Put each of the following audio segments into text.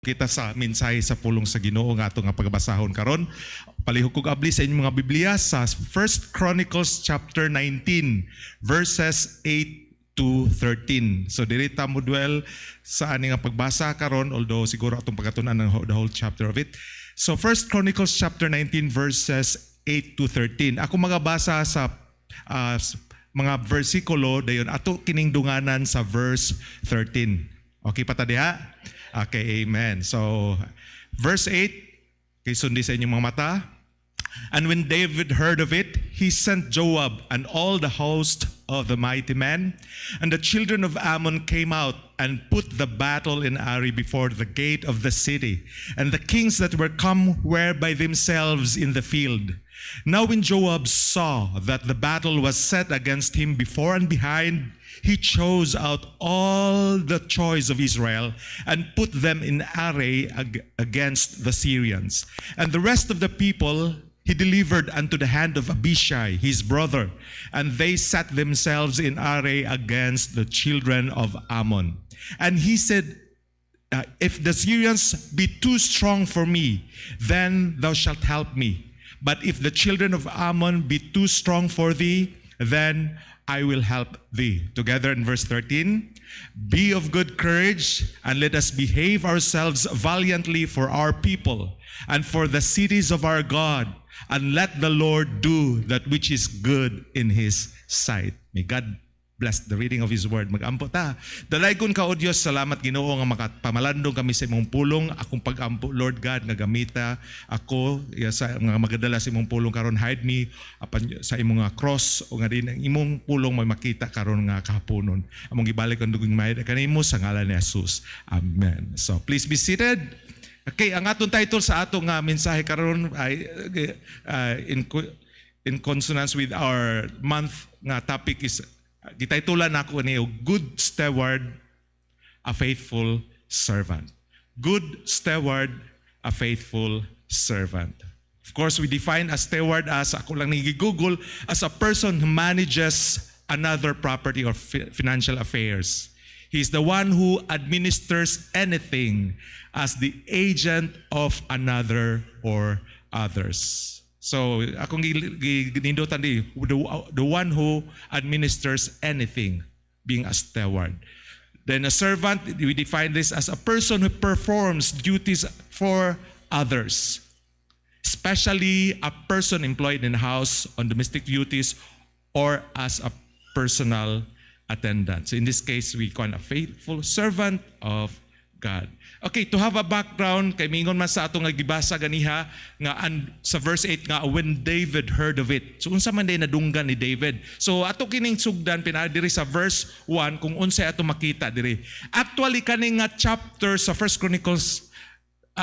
Kita sa mensahe sa pulong sa Ginoo nga ato nga pagbasahon karon. Palihog kog abli sa inyong mga Biblia sa 1 Chronicles chapter 19 verses 8 to 13. So diri ta mo dwell sa ani nga pagbasa karon, although siguro atong pagatunan ng the whole chapter of it. So 1 Chronicles chapter 19 verses 8 to 13. Ako magabasa sa mga versikulo dayon ato kining dunganan sa verse 13. Okay pa ta diha? Okay, amen. So, verse 8, kay sundi sa inyong mga mata. And when David heard of it, he sent Joab and all the host of the mighty men. And the children of Ammon came out and put the battle in array before the gate of the city. And the kings that were come were by themselves in the field. Now when Joab saw that the battle was set against him before and behind, he chose out all the choice of Israel and put them in array against the Syrians. And the rest of the people he delivered unto the hand of Abishai, his brother, and they set themselves in array against the children of Ammon. And he said, if the Syrians be too strong for me, then thou shalt help me. But if the children of Ammon be too strong for thee, then I will help thee. Together in verse 13, be of good courage, and let us behave ourselves valiantly for our people and for the cities of our God, and let the Lord do that which is good in His sight. May God bless the reading of His word. Mag-ampo ta. Dalaygon ka, O Diyos, salamat Ginoo nga makapamalandong kami sa imong pulong. Akong pag-ampo, Lord God, nga gamita ako sa mga magadala sa imong pulong karon. Hide me sa imong nga cross o nga din ang imong pulong may makita karon nga kahaponon. Among gibalik ang dugong mayad kanimo sa ngalan ni Jesus. Amen. So please be seated. Okay, ang atong title sa atong nga mensahe karon ay in consonance with our month nga topic is gitaytulan ako niyo, Good Steward, a Faithful Servant. Good Steward, a Faithful Servant. Of course, we define a steward as, ako lang nagigoogle, as a person who manages another property or financial affairs. He is the one who administers anything as the agent of another or others. So, akong ginindutan di, the one who administers anything, being a steward. Then a servant, we define this as a person who performs duties for others, especially a person employed in the house on domestic duties or as a personal attendant. So in this case, we call a faithful servant of God. Okay, to have a background, kay mingon man sa atong nagbasa ganiha nga sa verse 8 nga when David heard of it. So unsa man day nadunggan ni David. So ato kining sugdan pinadiri sa verse 1 kung unsay ato makita diri. Actually kaning nga chapter sa 1 Chronicles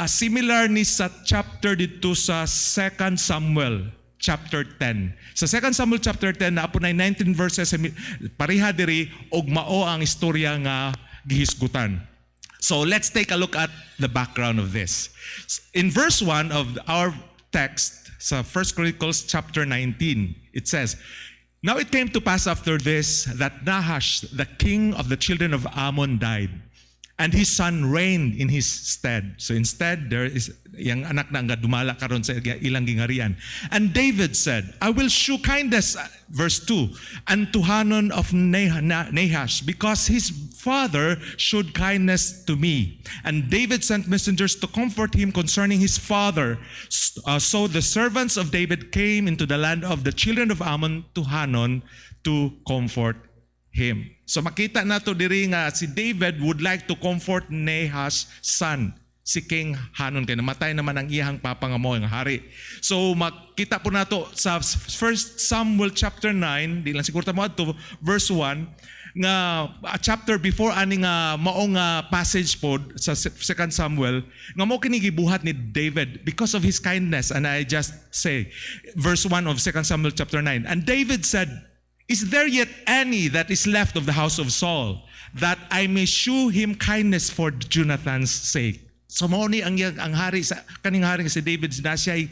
similar ni sa chapter dito sa 2 Samuel chapter 10. Sa 2 Samuel chapter 10 na apo na 19 verses pareha diri og mao ang istorya nga gihisgutan. So let's take a look at the background of this. In verse 1 of our text, sa 1 Chronicles chapter 19, it says, Now it came to pass after this that Nahash, the king of the children of Ammon, died, and his son reigned in his stead. So instead, there is yang anak na nga dumala karon sa ilang gingarian. And David said, I will shew kindness, verse 2, unto Hanun of Nahash, because his father showed kindness to me. And David sent messengers to comfort him concerning his father. So the servants of David came into the land of the children of Ammon to Hanun to comfort him. So makita nato diri nga si David would like to comfort Nahash's son, si King Hanun, kay namatay naman ang iyang papa nga mo ang hari. So makita po nato sa 1 Samuel chapter 9, di lang siguro ta mo to verse 1 nga a chapter before ani nga mao nga passage po sa 2 Samuel nga mao kini gibuhat ni David because of his kindness. And I just say verse 1 of 2 Samuel chapter 9, and David said, Is there yet any that is left of the house of Saul, that I may shew him kindness for Jonathan's sake? So mao ni ang hari sa kaning hari si David na siya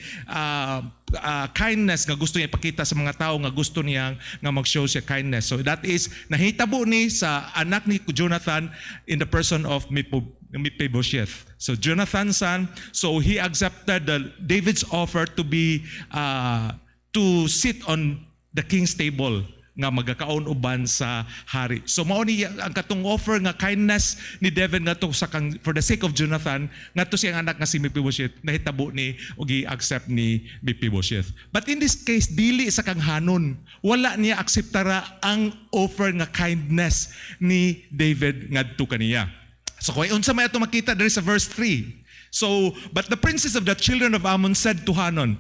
kindness nga gusto niya ipakita sa mga tao nga gusto niya nga mag-show siya kindness. So that is nahitabo ni sa anak ni Jonathan in the person of Mephibosheth. So Jonathan's son, so he accepted David's offer to be to sit on the king's table nga magakaon uban sa hari. So mao ni ang katong offer nga kindness ni David ngadto sa for the sake of Jonathan ngadto siyang anak nga si Mephibosheth nahitabo ni ug i-accept ni Mephibosheth. But in this case dili sa kang Hanon, wala niya akseptara ang offer nga kindness ni David ngadto kaniya. So kung unsa may ato makita there is a verse 3. So but the princes of the children of Ammon said to Hanon,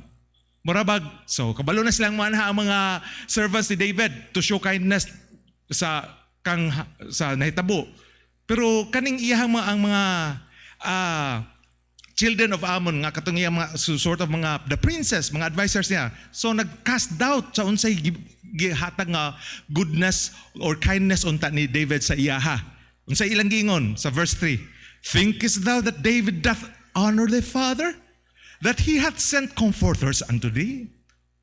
Murabag, so kabalo na silang manha ang mga servants ni David to show kindness sa nahitabo. Pero kaning iyang ang mga children of Ammon nga katong iyang mga sort of mga the princess, mga advisors niya. So nag-cast doubt sa unsay gihatag nga goodness or kindness unta ni David sa iyaha. Unsay ilang giingon sa verse 3. Thinkest thou that David doth honor thy father? That he hath sent comforters unto thee?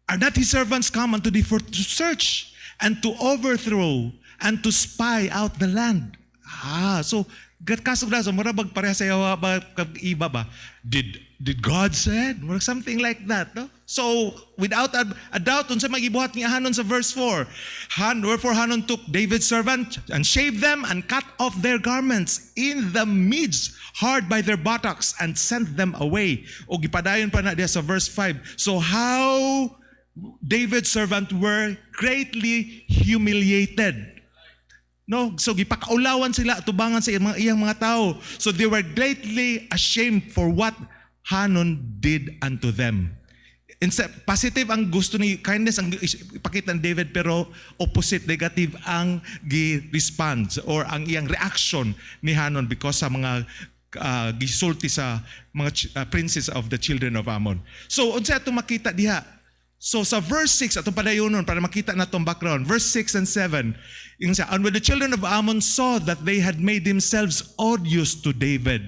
Are not his servants come unto thee for to search and to overthrow and to spy out the land? So kasog na so murabag pareha sa yawa ba iba ba? Did God said? Or something like that, no? So without a doubt unsa magibuhat ni Hanon sa verse 4. Wherefore Hanon took David's servant and shaved them and cut off their garments in the midst hard by their buttocks and sent them away. O gipadayon pa na diya sa verse 5. So how David's servant were greatly humiliated. No, so gipakaulawan sila tubangan sa iyang mga tao. So they were greatly ashamed for what Hanon did unto them. Instead, positive ang gusto ni kindness ang ipakita ni David pero opposite, negative ang response or ang iyang reaction ni Hanon because sa mga gisulti sa mga princes of the children of Ammon. So unsa ato makita diha? So sa verse 6 atong padayonon para makita natong background. Verse 6 and 7. And when the children of Ammon saw that they had made themselves odious to David.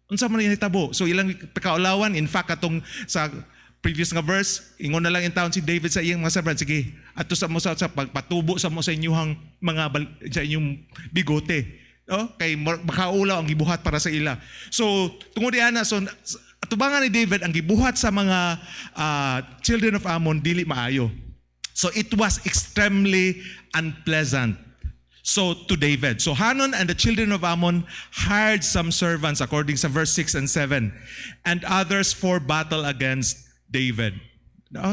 Unsa man hitabo? So ilang pakaulawan in fact atong sa previous nga verse, ingon na lang in town si David sa iyang mga servant, sige, ato sa mo sa pagpatubo sa mo sa inyong mga sa inyong bigote. Kay makaulaw ang gibuhat para sa ila. So tungod diana so atubangan ni David ang gibuhat sa mga children of Ammon dili maayo. So it was extremely unpleasant. So to David. So Hanon and the children of Ammon hired some servants according sa verse 6 and 7 and others for battle against David.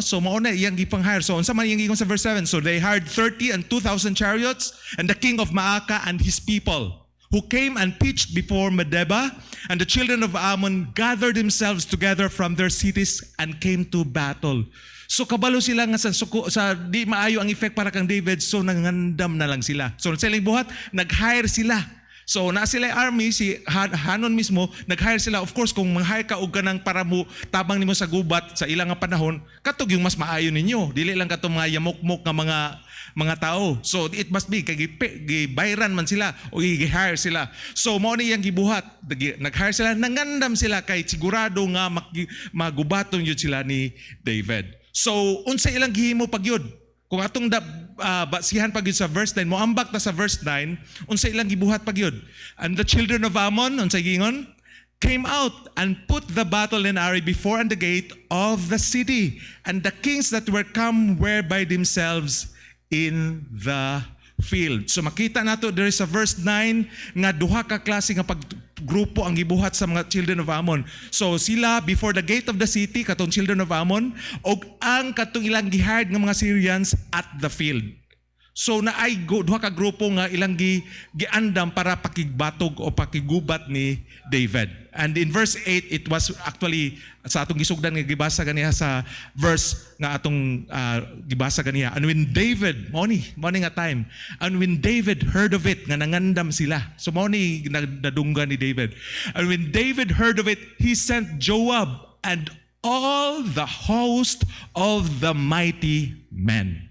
So mauna iyang gipang-hire. So unsa man iyang giingon sa verse 7? So they hired 30 and 2,000 chariots and the king of Maacah and his people who came and pitched before Medeba, and the children of Ammon gathered themselves together from their cities and came to battle. So kabalo sila nga sa di maayo ang effect para kang David, so nangandam na lang sila. So sa ilang buhat, nag-hire sila. So na sila army, si Hanon mismo, nag-hire sila. Of course, kung mag-hire ka og kanang para mo tabang nimo sa gubat sa ilang nga panahon, katog yung mas maayo ninyo. Dili lang katong mga yamok-mok nga mga tao. So it must be kay gibayran man sila o gi-hire sila. So mao ni yang gibuhat, nag-hire sila, nangandam sila kay sigurado nga magubaton yun sila ni David. So unsa ilang gihimo pagyud? Kung atong basihan pagyud sa verse 9, moambak ta sa verse 9, unsa ilang gibuhat pagyud? And the children of Ammon, unsa gingon? Came out and put the battle in array before and the gate of the city, and the kings that were come were by themselves in the field. So makita nato there is a verse 9 nga duha ka klase nga paggrupo ang gibuhat sa mga children of Ammon. So sila before the gate of the city katong children of Ammon og ang katong ilang gihired nga mga Syrians at the field. So naay duha ka grupo nga ilang giandam para pakigbatog o pakigubat ni David. And in verse 8 it was actually sa atong gisugdan nga gibasa ganiha sa verse nga atong gibasa ganiha. And when David, mao ni nga time. And when David heard of it nga nangandam sila. So mao ni nadunggan ni David. And when David heard of it, he sent Joab and all the host of the mighty men.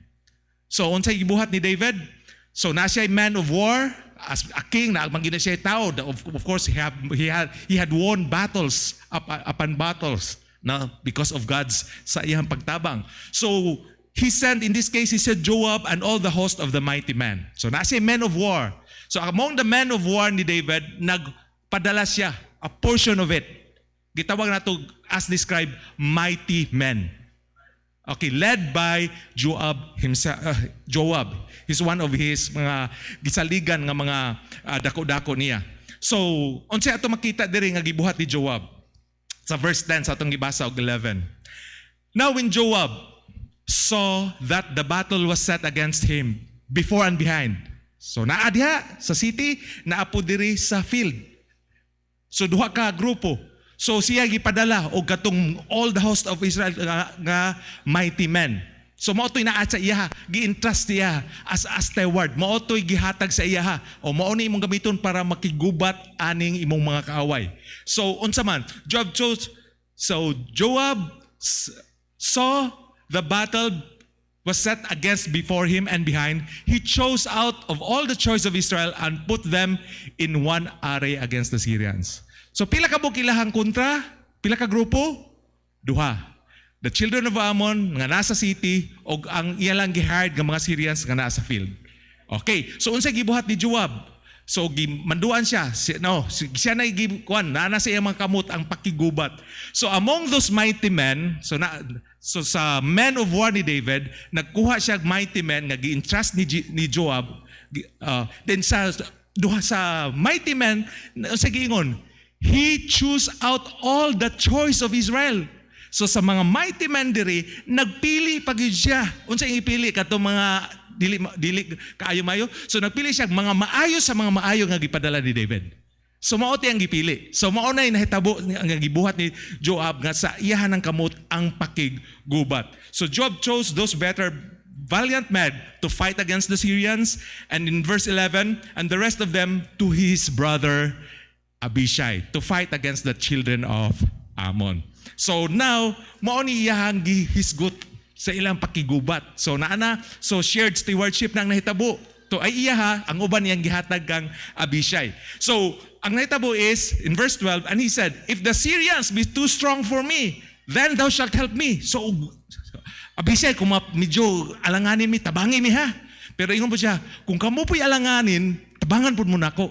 So unsay gibuhat ni David? So na siya man of war, as a king na magina siya tao. Of course he had won battles upon battles na because of God's sa iyang pagtabang. So he sent, in this case he said Joab and all the host of the mighty men. So na siya man of war. So among the men of war ni David, nagpadala siya a portion of it. Gitawag na to as described, mighty men. Okay, led by Joab himself. Joab. He's one of his mga gisaligan nga mga dako-dako niya. So, unsa ato makita diri nga gibuhat ni Joab? Sa verse 10 sa atong gibasa og 11. Now when Joab saw that the battle was set against him before and behind. So naa diha sa city, naa po diri sa field. So duha ka grupo. So siya gipadala og katong all the host of Israel nga mighty men. So mao toy naa sa iya, gi-entrust niya as steward. Mao toy gihatag sa iya o mao ni imong gamiton para makigubat aning imong mga kaaway. So unsa man, Joab saw the battle was set against before him and behind. He chose out of all the choice of Israel and put them in one array against the Syrians. So pila ka ilahang kontra? Pila ka grupo? Duha. The children of Ammon nga nasa city o ang iyalang gihired nga mga Syrians nga nasa field. Okay, so unsay gibuhat ni Joab? So gimanduan siya. Siya na gikuan, na sa iyang mga kamot ang pakigubat. So among those mighty men, so sa men of war ni David, nagkuha siya mighty men nga gi-entrust ni Joab. Then sa duha sa mighty men, sa giingon, he chose out all the choice of Israel. So sa mga mighty men diri, nagpili pagyud siya. Unsa ang ipili kato mga dili kaayo-mayo? So nagpili siya mga maayo sa mga maayo nga gipadala ni David. So mao ti ang gipili. So mao na nahitabo ang gibuhat ni Joab nga sa iyahan ng kamot ang pakiggubat. So Joab chose those better valiant men to fight against the Syrians, and in verse 11, and the rest of them to his brother Abishai to fight against the children of Ammon. So now, mao ni iyahang gihisgot sa ilang pakigubat. So so shared stewardship nang nahitabo. To ay iya ang uban niyang gihatag kang Abishai. So, ang nahitabo is, in verse 12, and he said, if the Syrians be too strong for me, then thou shalt help me. So, Abishai, kung medyo alanganin mi, tabangin mi ha. Pero ingon po siya, kung kamo po'y alanganin, tabangan po muna ako.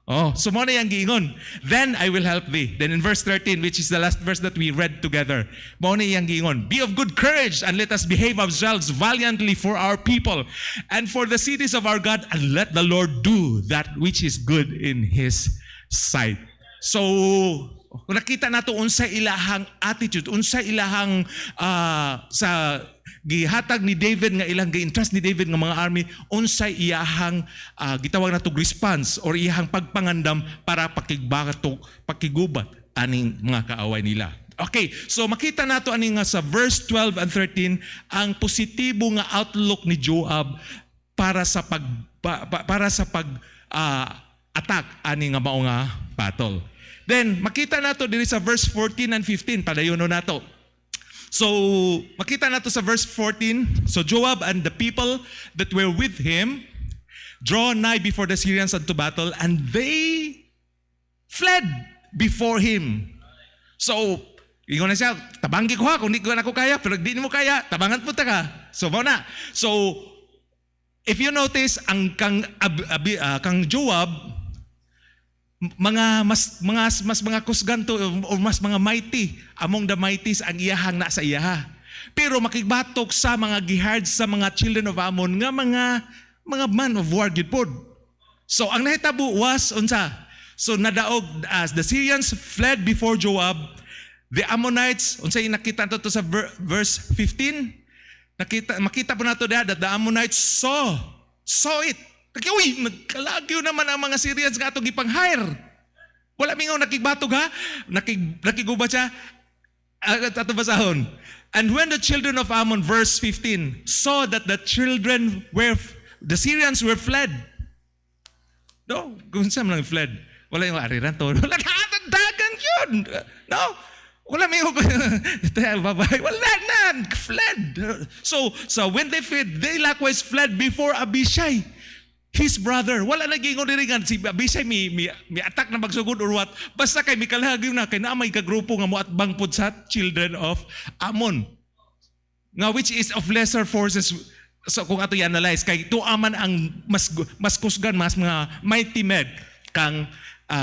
Oh, so mo na yung giingon. Then I will help thee. Then in verse 13, which is the last verse that we read together, mo na yung giingon. Be of good courage and let us behave ourselves valiantly for our people and for the cities of our God, and let the Lord do that which is good in His sight. So, nakita nato unsa ilahang attitude, unsa ilahang sa gihatag ni David nga ilang gi-entrust ni David nga mga army, unsay iyahang gitawag nato response or iyahang pagpangandam para pakigubat aning mga kaaway nila. Okay, so makita nato ani nga sa verse 12 and 13 ang positibo nga outlook ni Joab para sa attack ani nga mao nga battle. Then makita nato diri sa verse 14 and 15, padayono nato. So, makita nato sa verse 14, so Joab and the people that were with him draw nigh before the Syrians unto battle, and they fled before him. So, ingon na siya, tabanggi ko ha, kung di ko na ako kaya, pero di mo kaya, tabangan punta ka. So, mo na. So, if you notice, ang kang Joab, mas mga kusganto o mas mga mighty among the mighties ang iyahang na sa iyaha. Pero makigbatok sa mga gihard sa mga children of Ammon nga mga man of war gid pod. So ang nahitabo was unsa? So nadaog as the Syrians fled before Joab, the Ammonites, unsay nakita nato sa verse 15? Makita po nato that the Ammonites saw it. Uy, nagkalagyo naman ang mga Syrians nga itong ipang-hire. Wala mingaw nakigbatog ha? Nakigubat siya. Ato basahon. And when the children of Ammon, verse 15, saw that the Syrians were fled. No, kung saan lang fled. Wala yung ariran to. Wala dagan yun. No, wala mingaw. Wala na. Fled. So when they fled, they likewise fled before Abishai, his brother. Wala na gingon diri nga si Abishai mi attack na magsugod or what. Basta kay mikalhagyo na kay naamay ka grupo nga moatbang pud sa children of Ammon. Nga which is of lesser forces. So kung ato i-analyze kay tuaman ang mas kusgan mas mga mighty men kang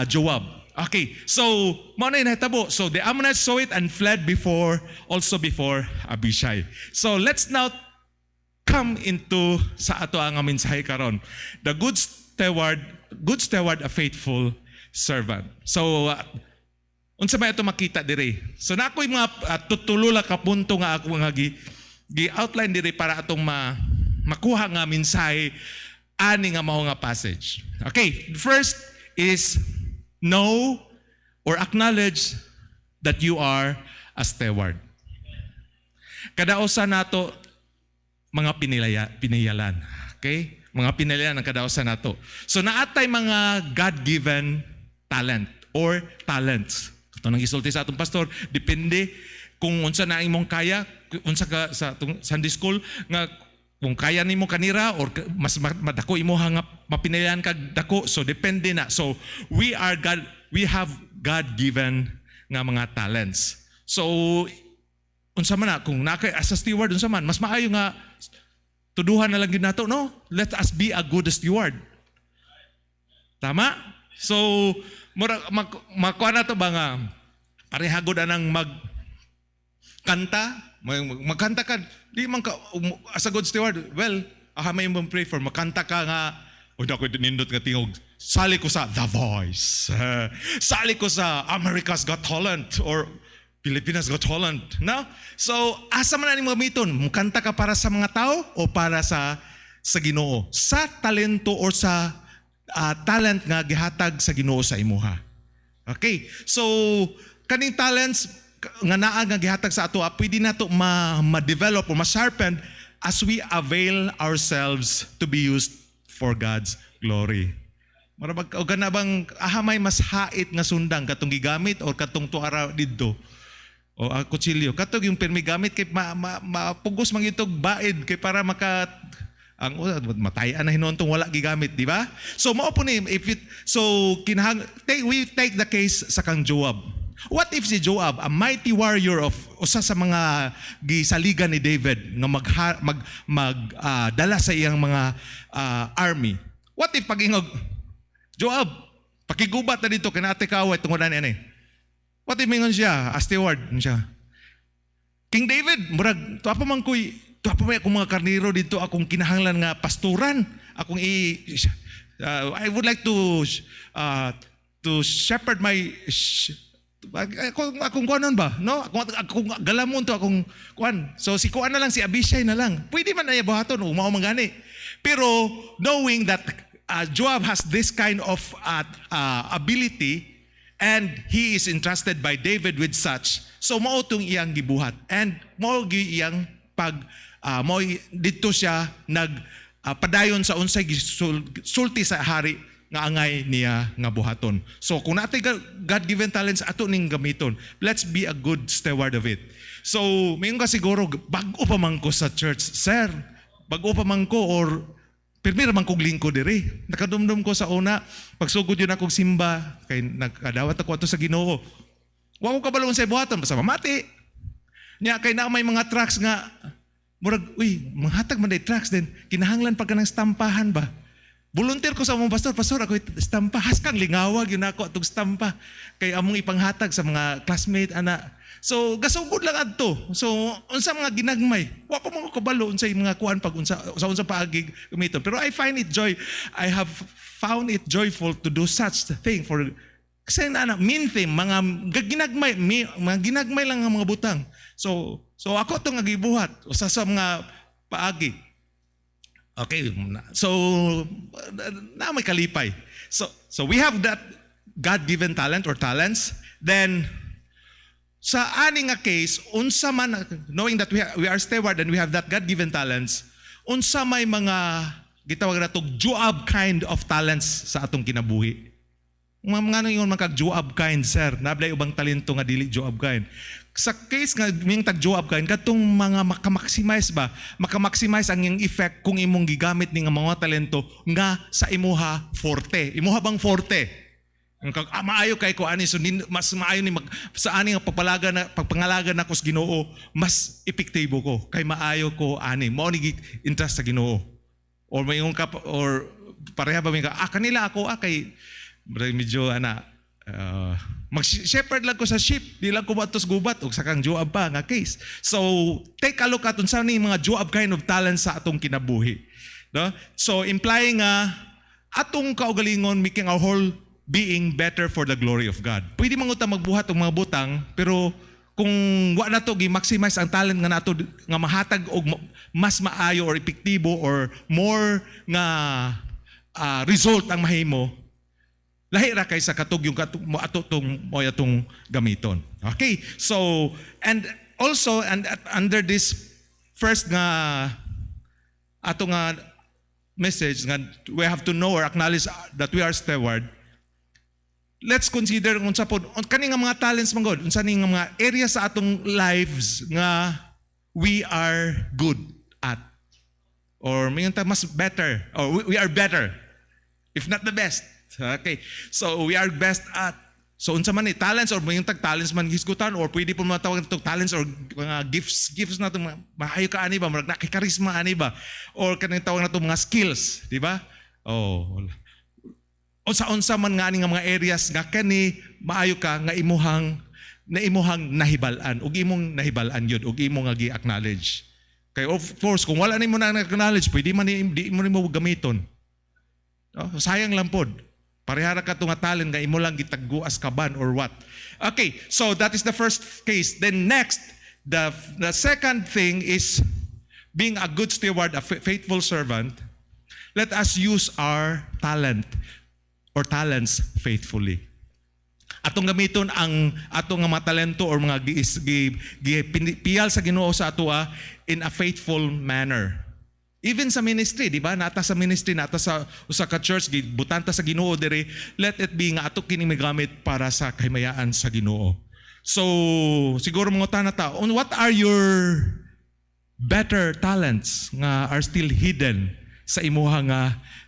Joab. Okay, so mao na nahitabo. So the Ammonites saw it and fled before Abishai. So let's now come into sa ato ang mensahe karon. The good steward, a faithful servant. So unsa may ato makita diri? So na ako'y mga tutulula ka punto nga ako nga gi-outline diri para atong makuha nga mensahe ani nga mao nga passage. Okay, first is know or acknowledge that you are a steward. Kadausa nato mga piniyalan. Okay? Mga piniyalan ang kadausa nato. So naatay mga God-given talent or talents. Ito nang gisulti sa atong pastor, depende kung unsa na imong kaya, unsa ka sa Sunday school nga kung kaya nimo kanira or mas madako imo nga mapinayan kag dako, so depende na. So we have God-given nga mga talents. So unsa man na kung naka as a steward unsa man mas maayo nga tuduhan na lang gyud nato, no? Let us be a good steward. Tama? So mura makuha na to ba nga parehagod anang magkanta, magkanta ka, di man ka, as a good steward, well, may mong pray for, magkanta ka nga, o dako nindot nga tingog, sali ko sa The Voice, sali ko sa America's Got Talent, or Pilipinas Got Talent, no? So, asa man na mga miton, magkanta ka para sa mga tao, o para sa Ginoo? Sa talento or sa talent nga gihatag sa Ginoo sa imuha. Okay, so, kaning talents, nga naa nga gihatag sa ato, pwede nato ma-develop o ma-sharpen as we avail ourselves to be used for God's glory. Marabag o gana bang may mas hait nga sundang katong gigamit or katong tuara didto o kutsilyo katong yung permi gamit kay mapugos man itog baid kay para maka ang matayan na hinuntong wala gigamit, di ba? So mao po ni we take the case sa kang Joab. What if si Joab, a mighty warrior of usa sa mga gisaligan ni David nga dala sa iyang mga army? What if pagingog Joab, pakigubat na dito kinate kaway tungod ani. What if mingon siya, a steward siya? King David, murag tuwa pa man akong mga karniro dito, akong kinahanglan nga pasturan, I would like to shepherd my akong kuanon ba, no? Akong galamon to akong kuan. So si kuan na lang, si Abishai na lang. Pwede man ay buhaton mao mangani. Pero knowing that Joab has this kind of ability and he is entrusted by David with such, so mao tong iyang gibuhat and mao iyang mao dito siya padayon sa unsay sulti sa hari nga angay niya nga buhaton. So kung natay God-given talents ato ning gamiton, let's be a good steward of it. So mayon ka siguro bag-o pa man ko sa church, sir. Bag-o pa man ko or pirmi man kog lingkod diri. Nakadumdum ko sa una pagsugod yun akong simba kay nagkadawat ako ato sa Ginoo. Wa ko kabalon sa buhaton basta mamati. Nya kay na may mga tracks nga murag manghatag man day tracks din kinahanglan pa kanang stampahan ba. Volunteer ko sa among pastor, ako stampa, haskang lingawag yun ako atong stampa kay among ipanghatag sa mga classmate ana. So gasugod lang adto. So unsa mga ginagmay, wa ko man kabalo unsa mga kuan pag unsa paagi gamiton. Pero I have found it joyful to do such thing for kasi main theme mga ginagmay lang ang mga butang. So ako to nga gibuhat usa sa mga paagi. Okay, so na may kalipay. So we have that God-given talent or talents. Then sa ani nga case, unsa man knowing that we are steward and we have that God-given talents, unsa may mga gitawag natog Joab kind of talents sa atong kinabuhi. Mga ingon man kag Joab kind, sir. Nablay ubang talento nga dili Joab kind. Sa case nga ming tag Joab kind, katong mga makamaximize ang iyang effect kung imong gigamit ning mga talento nga sa imuha forte. Imuha bang forte? Kag maayo kay ko ani so mas maayo ni sa ani nga pagpangalaga na ko sa Ginoo, mas epektibo ko kay maayo ko ani mao ni interest sa Ginoo. Or may or pareha ba mi ka kanila ako kay medyo mag-shepherd lang ko sa sheep, di lang ko matos gubat o sa kang Joab pa nga case. So take a look at unsa ni mga Joab kind of talents sa atong kinabuhi. No? So implying atong kaugalingon making our whole being better for the glory of God. Pwede man uta magbuhat og mga butang, pero kung wa na to gi-maximize ang talent nga nato nga mahatag og mas maayo or epektibo or more nga result ang mahimo, lahi ra kay sa katog yung atong gamiton. Okay? So, and also, and under this first nga ato nga message nga we have to know or acknowledge that we are steward, let's consider unsa pod kani nga mga talents man god, unsa ni nga mga areas sa atong lives nga we are good at. Or may mas better, or we are better, if not the best. Okay. So we are best at. So unsa man ni talents or may talents man gisgutan or pwede po matawag nito talents or mga gifts nato maayo ka ani ba murag na kay charisma ani ba or kanang tawag nato mga skills, di ba? Oh. Unsa man nga ani nga mga areas nga kani maayo ka nga imuhang nahibalan ug imong nahibalan yun ug imong nga gi-acknowledge. Kay of course kung wala nimo na acknowledge pwede man di mo nimo gamiton. Oh, sayang lang pod. Parehara ka nga talent nga imo lang gitagguas kaban or what. Okay, so that is the first case. Then next, the second thing is being a good steward, a faithful servant. Let us use our talent or talents faithfully. Atong gamiton ang atong mga talento or mga piyal sa Ginoo sa atoa in a faithful manner. Even sa ministry, di ba? Nata sa ministry, nata sa usa ka church, butanta sa Ginoo diri, let it be nga ato kini migamit para sa kahimayaan sa Ginoo. So, siguro mga tanata, what are your better talents nga are still hidden sa imuha nga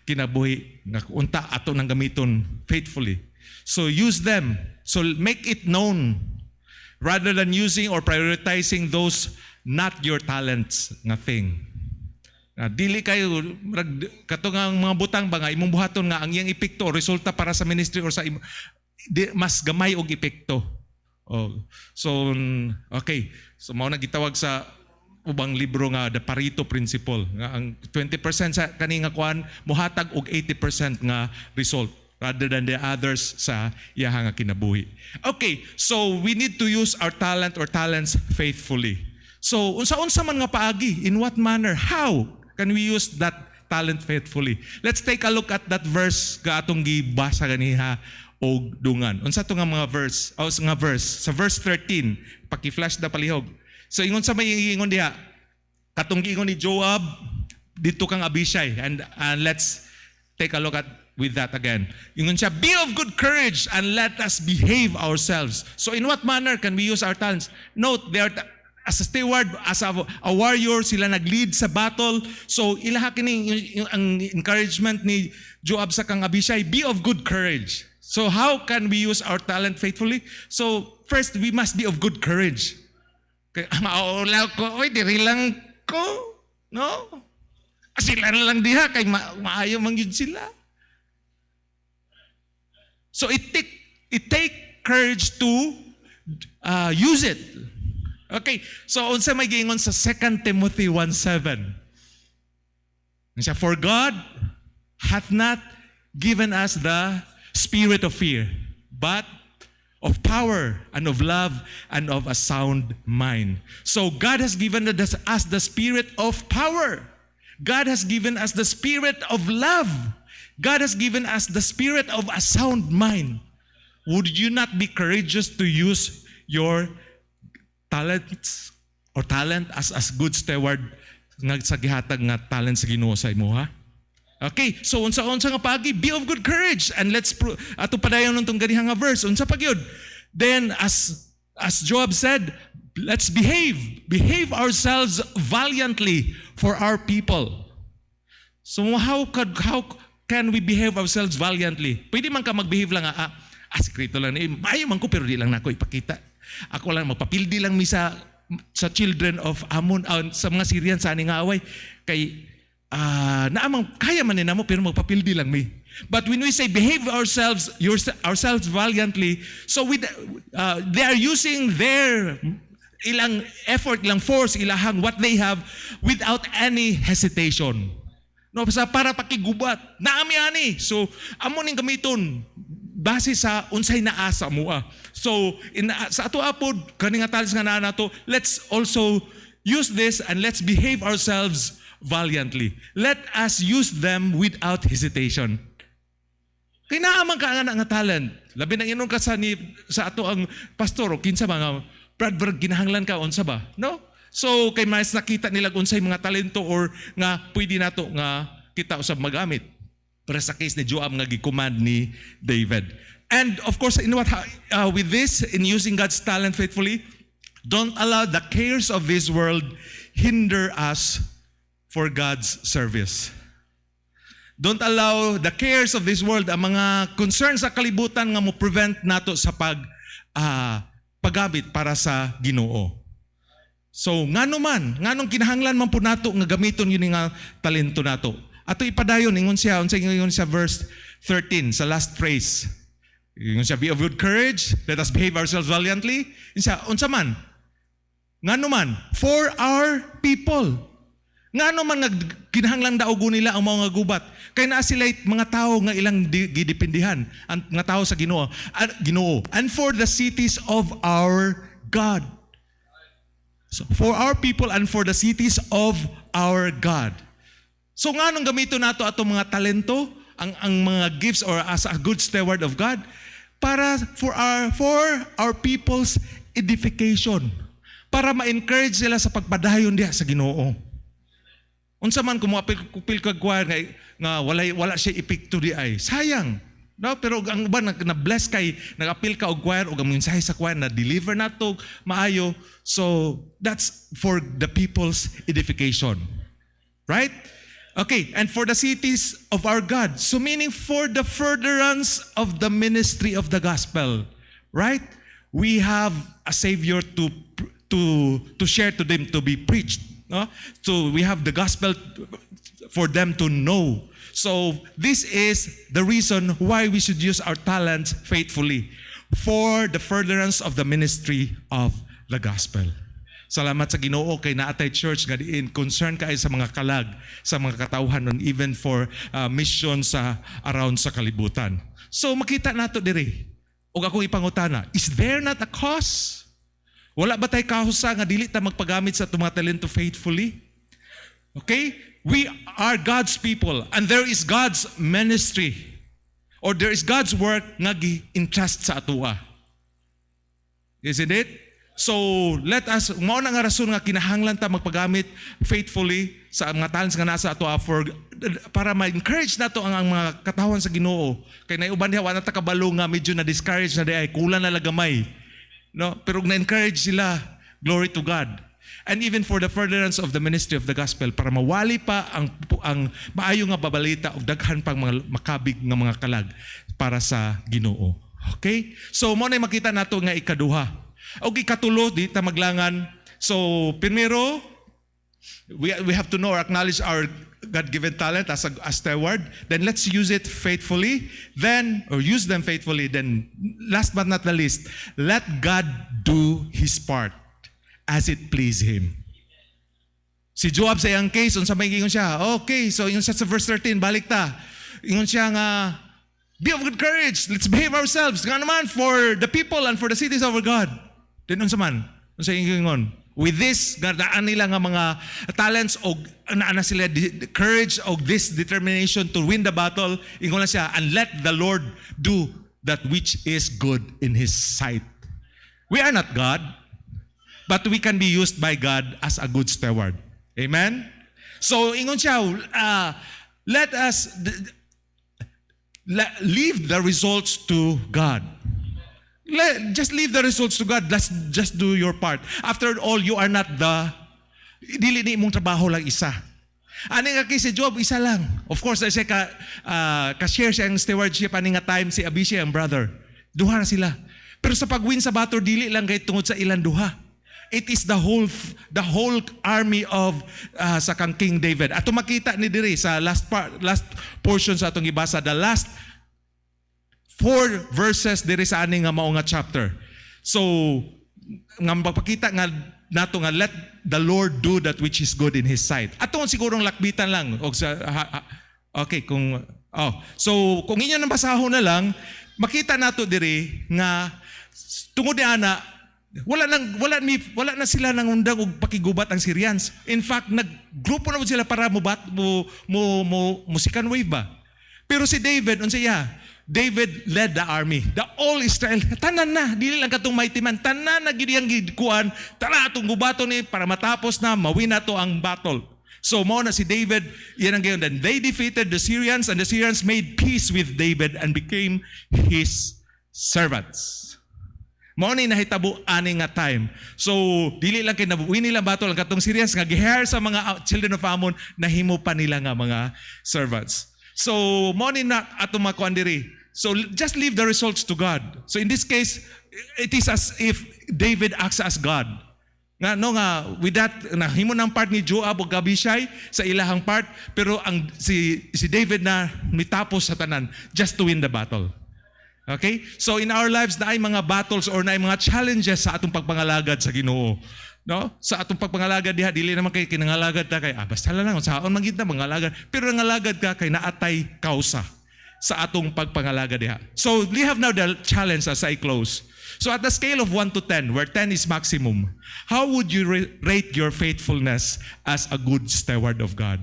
kinabuhi nga unta ato nang gamiton faithfully? So, use them. So, make it known rather than using or prioritizing those not your talents nga thing. Dili kayo katungang mga butang ba nga imong buhaton nga ang iyang epekto o resulta para sa ministry or sa mas gamay og epekto. Oh. So okay. So mao na gitawag sa ubang libro nga the Pareto principle nga ang 20% sa kani nga kuan mohatag og 80% nga result rather than the others sa iyaha nga kinabuhi. Okay, so we need to use our talent or talents faithfully. So unsa-unsa man nga paagi, in what manner, how can we use that talent faithfully? Let's take a look at that verse nga atong gibasa ganiha og dungan. Unsa to nga mga verse? Sa verse 13, paki-flash na palihog. So ingon sa may ingon diha, katong giingon ni Joab dito kang Abishai, and let's take a look at with that again. Ingon siya, be of good courage and let us behave ourselves. So in what manner can we use our talents? Note, they are as a steward, as a warrior, sila nag-lead sa battle. So, ilaha kini ang encouragement ni Joab sa kang Abishai, be of good courage. So, how can we use our talent faithfully? So, first, we must be of good courage. Kaya, maulaw ko, oy, diri lang ko. No? Sila na lang diha, kay maayo man yun sila. So, it take courage to use it. Okay, so unsa may giingon sa 2 Timothy 1:7? For God hath not given us the spirit of fear, but of power and of love and of a sound mind. So God has given us the spirit of power. God has given us the spirit of love. God has given us the spirit of a sound mind. Would you not be courageous to use your talents or talent as good steward nga sa gihatag nga talent sa Ginoo sa imuha? Okay, so unsa nga paagi, be of good courage, and let's ato padayon nung ganiha nga verse. Unsa pa gyud? Then as Joab said, let's behave ourselves valiantly for our people. So how can we behave ourselves valiantly? Pwede man ka magbehave lang sekreto lang, maayo man ko pero di lang nako ipakita. Ako lang magpapildi lang mi sa children of Ammon, sa mga Syrian sa aning away kay naamang kaya man nina mo pero magpapildi lang mi. But when we say behave ourselves valiantly, so they are using their ilang effort, ilang force, ilahang what they have without any hesitation. No, para pakigubat. Naami ani. So amo ning gamiton base sa unsay naasa mo. So sa ato apod kani nga talis nga naa nato, let's also use this and let's behave ourselves valiantly. Let us use them without hesitation. Kay naaman ka nga talent. Labi na inon ka sa ato ang pastor o kinsa mga brad ginahanglan ka unsa ba? No? So kay mas nakita nila unsay mga talento or nga pwede nato nga kita usab magamit. Para sa case ni Joab nga gi-command ni David. And of course, with this in using God's talent faithfully, don't allow the cares of this world hinder us for God's service. Don't allow the cares of this world, ang mga concerns sa kalibutan nga mo prevent nato sa paggamit para sa Ginoo. So, nganong kinahanglan man po nato nga gamiton yun nga talento nato. Ato ipadayon, ingon siya verse 13, sa last phrase. Ingon siya, be of good courage, let us behave ourselves valiantly. Ingon siya, unsa man? For our people. Ngano man kinahanglan daogo nila ang mga gubat. Kay naa sila mga tao nga ilang gidepindihan, ang mga tao sa Ginoo. And for the cities of our God. So, for our people and for the cities of our God. So nganong gamito nato atong mga talento, ang mga gifts or as a good steward of God para for our people's edification. Para ma-encourage sila sa pagpadayon diha sa Ginoo. Unsa man kung kupil kag choir nga wala siya epekto di ay sayang, no? Pero ang uban na bless kay nag-apil ka og choir og ang mensahe sa choir na deliver nato maayo, so that's for the people's edification, right? Okay, and for the cities of our God, so meaning for the furtherance of the ministry of the gospel, right? We have a Savior to share to them, to be preached. No? So we have the gospel for them to know. So this is the reason why we should use our talents faithfully for the furtherance of the ministry of the gospel. Salamat sa Ginoo kay naatay church nga diin concern kay sa mga kalag, sa mga katawhan and even for mission sa around sa kalibutan. So makita nato diri. Og akong ipangutana, is there not a cause? Wala ba tayo kahusa nga dili ta magpagamit sa itong mga talento faithfully? Okay? We are God's people and there is God's ministry or there is God's work nga gi-entrust sa atua. Isn't it? So, let us, mao na nga rason nga kinahanglan ta magpagamit faithfully sa mga talents nga nasa atua para ma-encourage nato ang mga katawan sa Ginoo. Kay naiuban diha wala ta kabalo nga medyo na-discourage na di ay kulang na lagamay. No, pero na-encourage sila, glory to God. And even for the furtherance of the ministry of the gospel, para mawali pa ang maayo nga babalita o daghan pang mga makabig nga mga kalag para sa Ginoo. Okay? So, mo na makita nato nga ikaduha. O ikatulo, di ta maglangan. So, primero, we have to know or acknowledge our God-given talent as a steward. Then let's use it faithfully. Use them faithfully. Then, last but not the least, let God do His part as it please Him. Si Joab sa iyang case, unsa may ingon siya? Okay, so ingon siya sa verse 13, balik ta. Ingon siya nga, be of good courage. Let's behave ourselves. Nga naman for the people and for the cities of our God. Then unsa man? Unsa ingon? With this, gardaan nila nga mga talents o naana sila courage o this determination to win the battle, ingon lang siya, and let the Lord do that which is good in His sight. We are not God, but we can be used by God as a good steward. Amen? So, ingon siya, let us leave the results to God. Just leave the results to God. Just do your part. After all, you are not dili ni mong trabaho lang isa. Ani nga kay si Job, isa lang. Of course, siya ka-share siya ang stewardship ani nga time si Abishai ang brother. Duha na sila. Pero sa pag-win sa battle, dili lang kay tungod sa ilang duha. It is the whole army of sa kang King David. Ato makita ni diri sa last portion sa atong gibasa, the last 4 verses diri sa ani nga mao nga chapter. So nga magpakita nga nato nga let the Lord do that which is good in His sight. Ato sigurong lakbitan lang og sa okay kung so kung inyo nang basahon na lang, makita nato diri nga tungod ana wala na sila nangundang og pakigubat ang Syrians. In fact, naggrupo na sila para mo second wave ba. Pero si David, David led the army. The all Israel, tanan na, dili lang katong mighty man, tanan na gid ang gidkuan, tara atong gubaton ni para matapos na mawin na to ang battle. So mao na si David, yan ang gayon. Then they defeated the Syrians and the Syrians made peace with David and became his servants. Mao ni nahitabo ani nga time. So dili lang kay nabuwi nila battle ang katong Syrians nga gihair sa mga children of Ammon, nahimo pa nila nga mga servants. So mao ni na ato makuan diri. So just leave the results to God. So in this case, it is as if David acts as God. With that nahimo ng part ni Joab ug Abishai sa ilahang part, pero ang si David na mitapos sa tanan just to win the battle. Okay? So in our lives na ay mga battles or na ay mga challenges sa atong pagpangalagad sa Ginoo. No? Sa atong pagpangalagad diha dili naman kay kinangalagad ta kay basta lang saon man gid na mangalagad, pero nangalagad ka kay naatay kausa sa atong pagpangalagad diha. So we have now the challenge as I close. So at the scale of 1 to 10, where 10 is maximum, how would you rate your faithfulness as a good steward of God?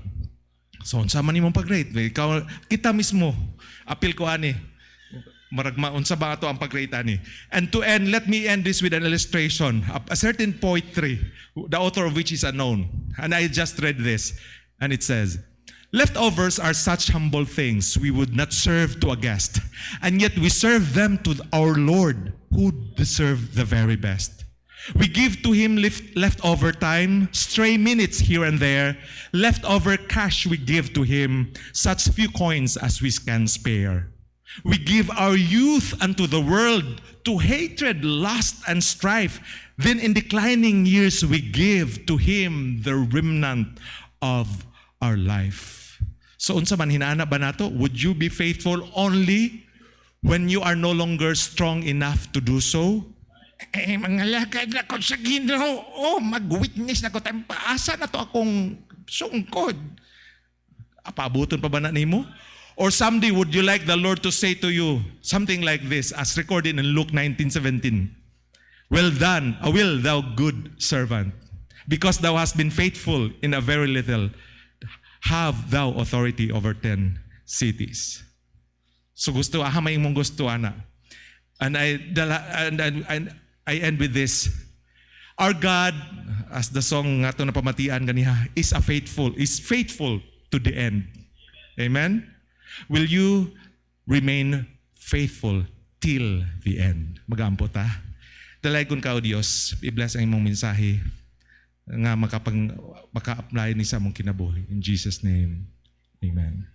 So unsa man imong pag-rate? Ikaw kita mismo apil ko ani. Maragma unsa ba ato ang pag-rate ani? And to end, let me end this with an illustration. A certain poetry, the author of which is unknown. And I just read this. And it says, leftovers are such humble things we would not serve to a guest. And yet we serve them to our Lord, who deserve the very best. We give to Him leftover time, stray minutes here and there. Leftover cash we give to Him, such few coins as we can spare. We give our youth unto the world, to hatred, lust, and strife. Then in declining years we give to Him the remnant of our life. So unsa man hinaana ba nato? Would you be faithful only when you are no longer strong enough to do so? Mangalagad na ko sa Ginoo. Mag-witness na ko tayong paasa na to akong sungkod. Apabuton pa ba na nimo? Or someday would you like the Lord to say to you something like this, as recorded in Luke 19:17? Well done, will thou good servant. Because thou hast been faithful in a very little, have thou authority over 10 cities. So gusto, may mong gusto, ana. And I end with this. Our God, as the song nga ito napamatian ganiha, is faithful to the end. Amen? Will you remain faithful till the end? Mag-aampo ta. Dalaygon ka o Diyos, i-bless ang imong mensahe nga maka-apply ni sa mong kinabuhi. In Jesus' name, amen.